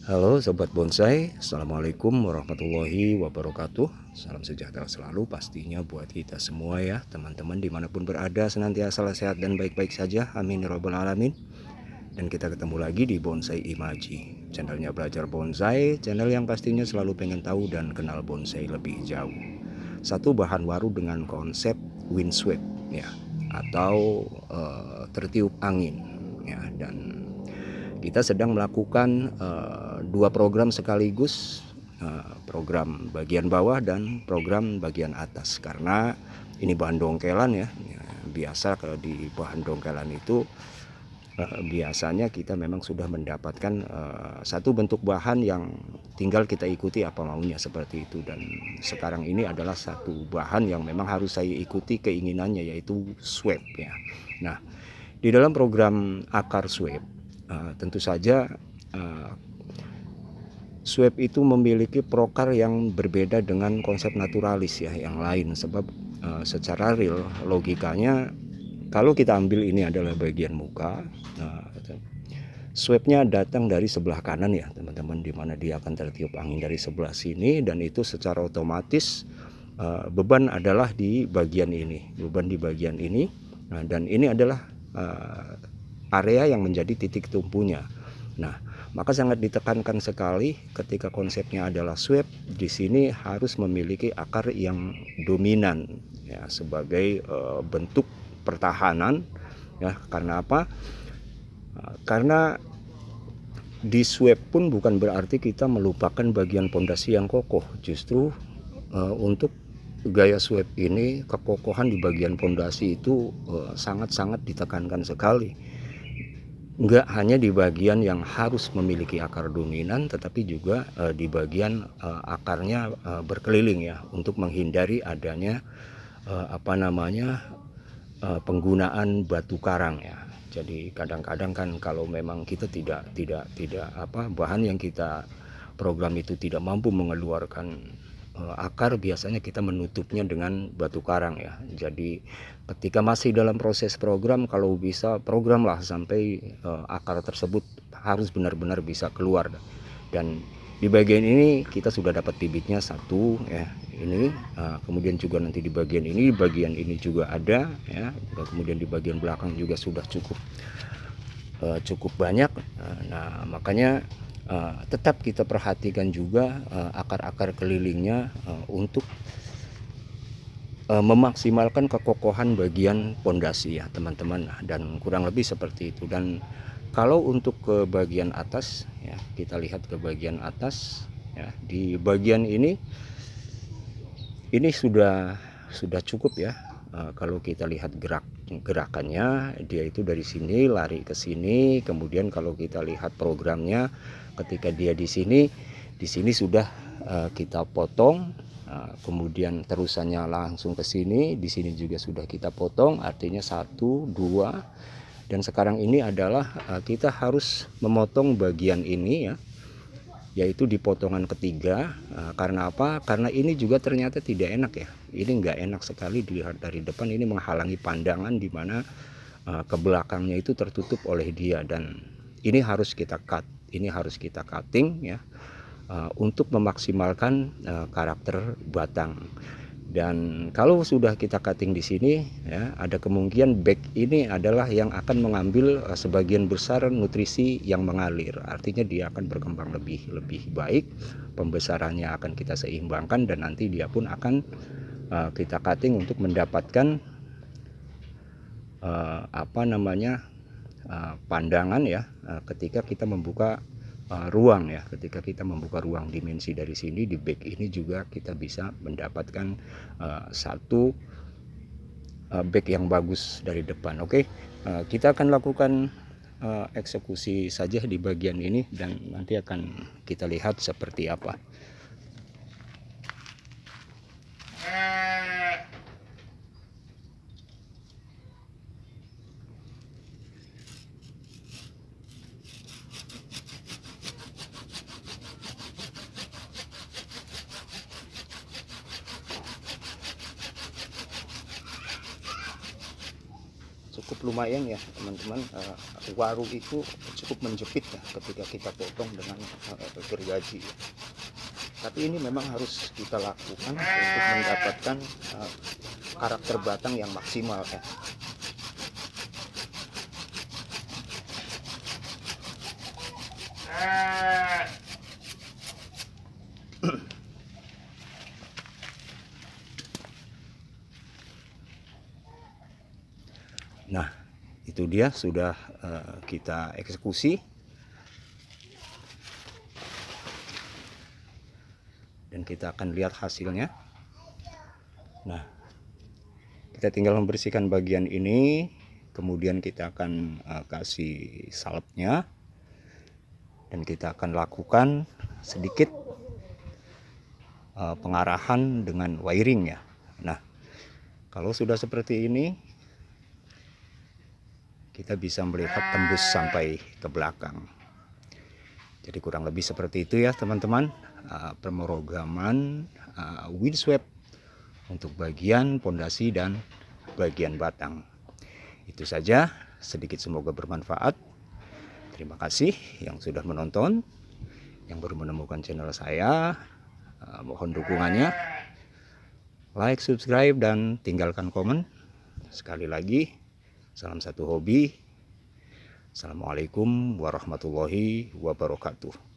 Halo Sobat Bonsai, Assalamualaikum warahmatullahi wabarakatuh. Salam sejahtera selalu pastinya buat kita semua ya. Teman-teman dimanapun berada senantiasa sehat dan baik-baik saja. Amin ya robbal alamin. Dan kita ketemu lagi di Bonsai Imaji, channelnya belajar bonsai, channel yang pastinya selalu pengen tahu dan kenal bonsai lebih jauh. Satu bahan baru dengan konsep windsweep ya, atau tertiup angin ya. Dan kita sedang melakukan dua program sekaligus, program bagian bawah dan program bagian atas, karena ini bahan dongkelan ya. Biasa kalau di bahan dongkelan itu biasanya kita memang sudah mendapatkan satu bentuk bahan yang tinggal kita ikuti apa maunya seperti itu. Dan sekarang ini adalah satu bahan yang memang harus saya ikuti keinginannya, yaitu sweep ya. Nah, di dalam program akar sweep tentu saja sweep itu memiliki prokar yang berbeda dengan konsep naturalis ya yang lain. Sebab secara real logikanya, kalau kita ambil ini adalah bagian muka, sweepnya datang dari sebelah kanan ya teman-teman, dimana dia akan tertiup angin dari sebelah sini, dan itu secara otomatis beban adalah di bagian ini, beban di bagian ini. Dan ini adalah area yang menjadi titik tumpunya. Nah, maka sangat ditekankan sekali ketika konsepnya adalah sweep, di sini harus memiliki akar yang dominan ya, sebagai bentuk pertahanan ya. Karena apa? Karena di sweep pun bukan berarti kita melupakan bagian pondasi yang kokoh. Justru untuk gaya sweep ini, kekokohan di bagian pondasi itu sangat-sangat ditekankan sekali. Enggak hanya di bagian yang harus memiliki akar dominan, tetapi juga di bagian akarnya berkeliling ya, untuk menghindari adanya penggunaan batu karang ya. Jadi kadang-kadang kan kalau memang kita tidak bahan yang kita program itu tidak mampu mengeluarkan akar, biasanya kita menutupnya dengan batu karang ya. Jadi ketika masih dalam proses program, kalau bisa programlah sampai akar tersebut harus benar-benar bisa keluar. Dan di bagian ini kita sudah dapat bibitnya satu ya, ini kemudian juga nanti di bagian ini juga ada ya. Kemudian di bagian belakang juga sudah cukup banyak. Nah, makanya tetap kita perhatikan juga akar-akar kelilingnya untuk memaksimalkan kekokohan bagian pondasi ya teman-teman. Dan kurang lebih seperti itu. Dan kalau untuk ke bagian atas ya, kita lihat ke bagian atas ya, di bagian ini sudah cukup ya. Kalau kita lihat gerakannya, dia itu dari sini lari ke sini. Kemudian kalau kita lihat programnya, ketika dia di sini sudah kita potong. Kemudian terusannya langsung ke sini, di sini juga sudah kita potong. Artinya 1, 2, dan sekarang ini adalah kita harus memotong bagian ini ya, yaitu di potongan ketiga. Karena apa? Karena ini juga ternyata tidak enak ya. Ini nggak enak sekali dilihat dari depan, ini menghalangi pandangan, di mana ke belakangnya itu tertutup oleh dia. Dan ini harus kita cut, ini harus kita cutting ya, untuk memaksimalkan karakter batang. Dan kalau sudah kita cutting di sini ya, ada kemungkinan back ini adalah yang akan mengambil sebagian besar nutrisi yang mengalir. Artinya dia akan berkembang lebih baik, pembesarannya akan kita seimbangkan, dan nanti dia pun akan kita cutting untuk mendapatkan pandangan ya, ketika kita membuka ruang ya. Ketika kita membuka ruang dimensi dari sini, di back ini juga kita bisa mendapatkan satu back yang bagus dari depan. Oke, kita akan lakukan eksekusi saja di bagian ini, dan nanti akan kita lihat seperti apa. cukup lumayan ya teman-teman. Waru itu cukup menjepit ya ketika kita potong dengan gergaji ya. Tapi ini memang harus kita lakukan untuk mendapatkan karakter batang yang maksimal ya. Nah, itu dia sudah kita eksekusi. Dan kita akan lihat hasilnya. Nah, kita tinggal membersihkan bagian ini, kemudian kita akan kasih salepnya, dan kita akan lakukan sedikit pengarahan dengan wiring ya. Nah, kalau sudah seperti ini, kita bisa melihat tembus sampai ke belakang. Jadi kurang lebih seperti itu ya teman-teman, pemrograman windsweep untuk bagian pondasi dan bagian batang. Itu saja, sedikit semoga bermanfaat. Terima kasih yang sudah menonton. Yang baru menemukan channel saya, mohon dukungannya. Like, subscribe, dan tinggalkan komen. Sekali lagi, salam satu hobi. Assalamualaikum warahmatullahi wabarakatuh.